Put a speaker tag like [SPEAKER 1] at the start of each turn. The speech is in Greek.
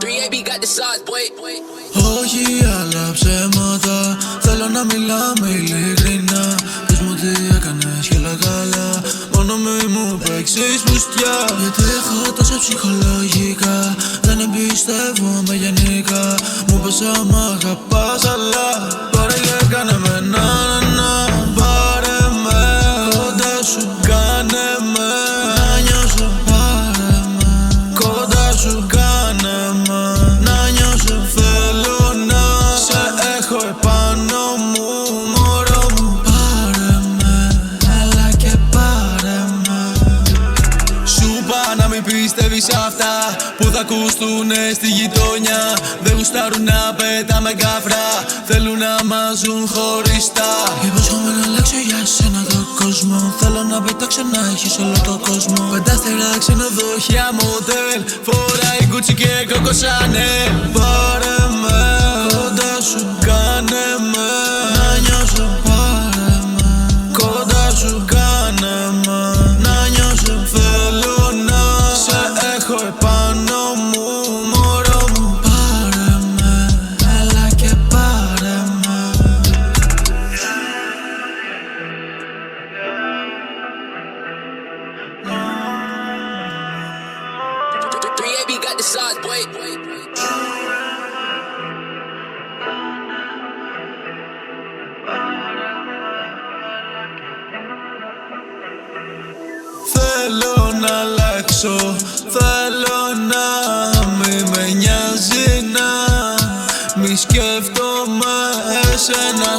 [SPEAKER 1] 3AB got the sauce, boy.
[SPEAKER 2] Όχι άλλα ψέματα, θέλω να μιλάμε ειλικρινά. Πες μου τι έκανες και όλα καλά, μόνο μη μου παίξεις πουστιά. Γιατί έχω τόσα ψυχολογικά, δεν εμπιστεύομαι γενικά. Μου πες άμα αγαπάς αλλά πάρε και κάνε με να. Πάρε με κοντά σου, κάνε με να νιώσω. Πάρε με κοντά σου, κάνε με να νιώσω. Θέλω να σε έχω επάνω μου, μωρό μου. Πάρε με, έλα και πάρε με. Σου είπα να μην πιστεύεις αυτά που θα ακουστουνε στη γειτονιά. Δεν γουστάρουν να πετάμε γκάφρα, θέλουν να μας ζουν χωριστά. Υπόσχομαι να αλλάξω για σένα τον κόσμο, θέλω να πετάξω να έχεις όλο τον κόσμο. Πεντάστερα ξενοδοχεία μοντέλ, φοράει Gucci και Coco Chanel. Πάρε με κοντά σου, κάνε με να νιώσω. Πάρε με κοντά σου, κάνε με να νιώσω. Θέλω να σε έχω επάνω μου, μωρό μου. Πάρε με, έλα και πάρε με.
[SPEAKER 1] 3AB got the sauce, boy.
[SPEAKER 2] Θέλω να αλλάξω, θέλω να μη με νοιάζει να μη σκέφτομαι εσένα.